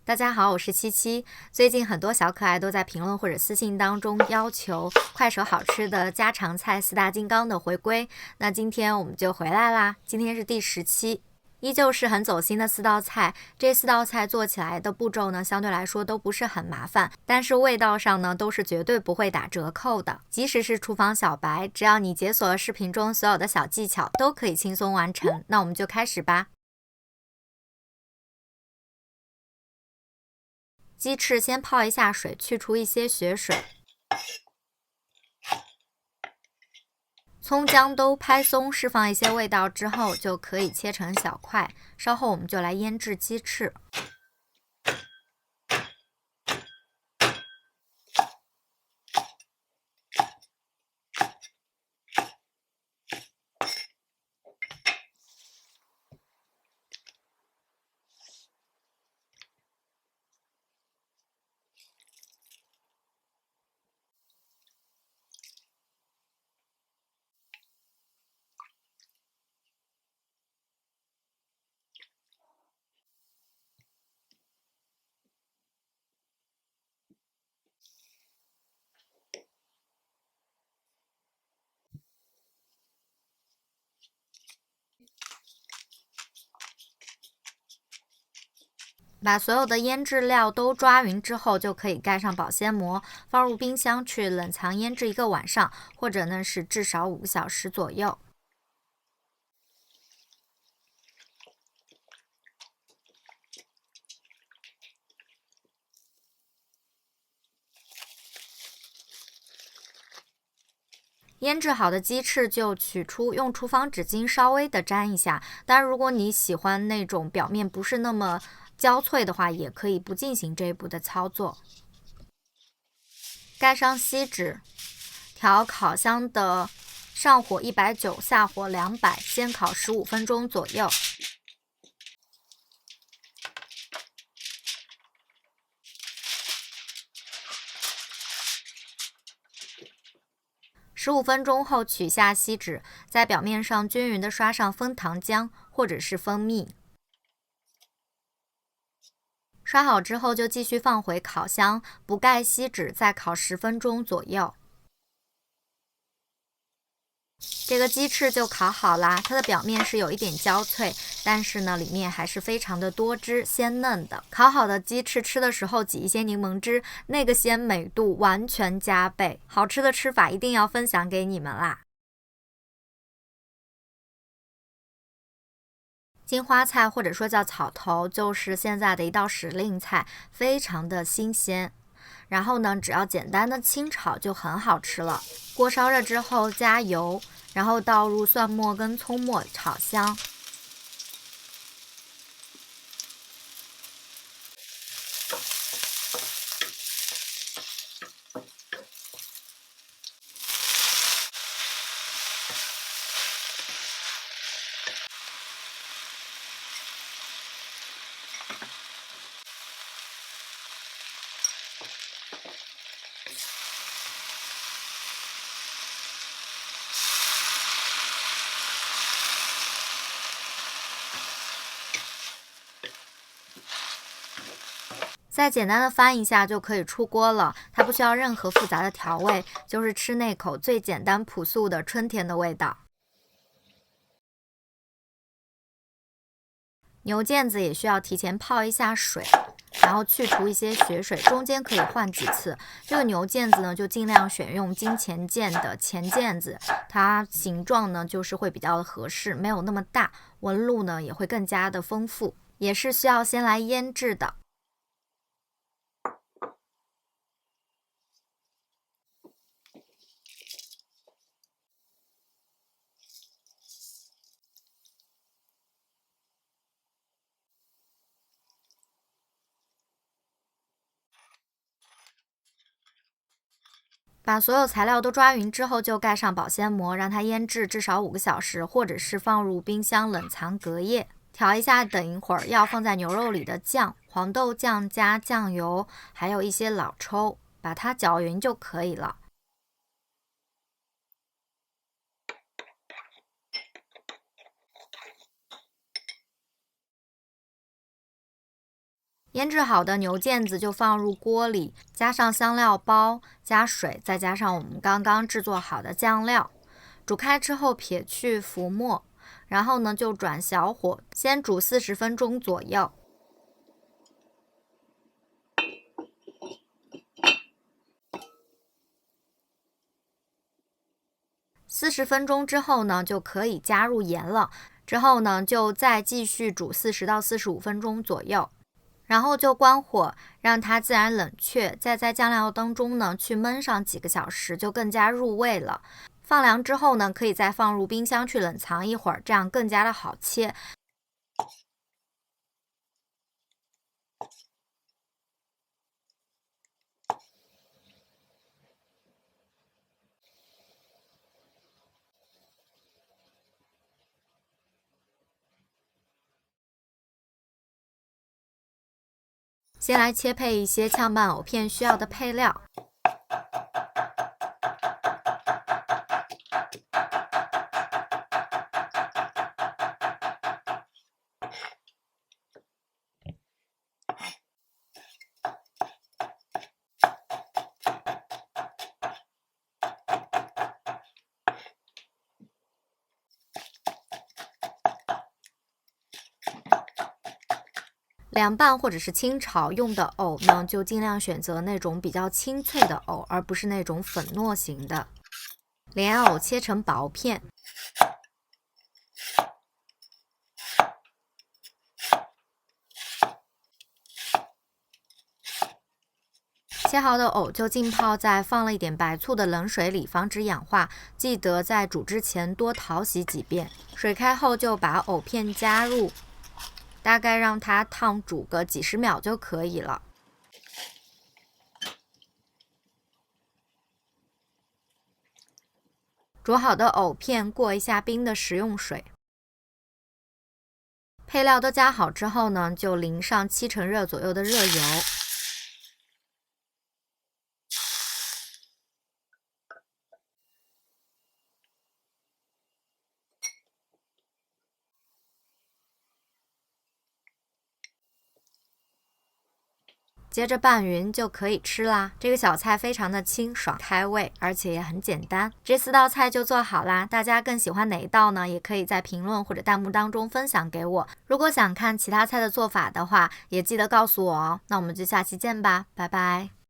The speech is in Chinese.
大家好，我是七七。最近很多小可爱都在评论或者私信当中要求快手好吃的家常菜四大金刚的回归，那今天我们就回来啦。今天是第10期，依旧是很走心的4道菜。这4道菜做起来的步骤呢，相对来说都不是很麻烦，但是味道上呢，都是绝对不会打折扣的。即使是厨房小白，只要你解锁了视频中所有的小技巧，都可以轻松完成。那我们就开始吧。鸡翅先泡一下水，去除一些血水。葱姜都拍松，释放一些味道之后，就可以切成小块。稍后我们就来腌制鸡翅。把所有的腌制料都抓匀之后，就可以盖上保鲜膜，放入冰箱去冷藏腌制1个晚上，或者呢是至少5个小时左右。腌制好的鸡翅就取出，用厨房纸巾稍微的沾一下。当然，如果你喜欢那种表面不是那么焦脆的话，也可以不进行这一步的操作。盖上锡纸，调烤箱的上火190，下火200，先烤15分钟左右。15分钟后取下锡纸，在表面上均匀的刷上枫糖浆或者是蜂蜜。刷好之后就继续放回烤箱，不盖锡纸，再烤10分钟左右。这个鸡翅就烤好啦，它的表面是有一点焦脆，但是呢，里面还是非常的多汁鲜嫩的。烤好的鸡翅吃的时候挤一些柠檬汁，那个鲜美度完全加倍。好吃的吃法一定要分享给你们啦！金花菜或者说叫草头，就是现在的一道时令菜，非常的新鲜。然后呢，只要简单的清炒就很好吃了。锅烧热之后加油，然后倒入蒜末跟葱末炒香。再简单的翻一下就可以出锅了，它不需要任何复杂的调味，就是吃那口最简单朴素的春天的味道。牛腱子也需要提前泡一下水，然后去除一些血水，中间可以换几次。这个牛腱子呢，就尽量选用金钱腱的前腱子，它形状呢就是会比较的合适，没有那么大，纹路呢也会更加的丰富，也是需要先来腌制的。把所有材料都抓匀之后，就盖上保鲜膜，让它腌制至少5个小时，或者是放入冰箱冷藏隔夜。调一下，等一会儿要放在牛肉里的酱，黄豆酱加酱油，还有一些老抽，把它搅匀就可以了。腌制好的牛腱子就放入锅里，加上香料包，加水，再加上我们刚刚制作好的酱料，煮开之后撇去浮沫，然后呢就转小火，先煮40分钟左右。40分钟之后呢，就可以加入盐了。之后呢，就再继续煮40到45分钟左右，然后就关火，让它自然冷却。再在酱料当中呢，去焖上几个小时，就更加入味了。放凉之后呢，可以再放入冰箱去冷藏一会儿，这样更加的好切。先来切配一些炝拌藕片需要的配料。凉拌或者是清炒用的藕呢，就尽量选择那种比较清脆的藕，而不是那种粉糯型的。莲藕切成薄片。切好的藕就浸泡在放了一点白醋的冷水里，防止氧化。记得在煮之前多淘洗几遍。水开后就把藕片加入，大概让它烫煮个几十秒就可以了。煮好的藕片过一下冰的食用水。配料都加好之后呢，就淋上7成热左右的热油。接着拌匀就可以吃啦。这个小菜非常的清爽开胃，而且也很简单。这4道菜就做好啦。大家更喜欢哪一道呢？也可以在评论或者弹幕当中分享给我。如果想看其他菜的做法的话，也记得告诉我哦。那我们就下期见吧，拜拜。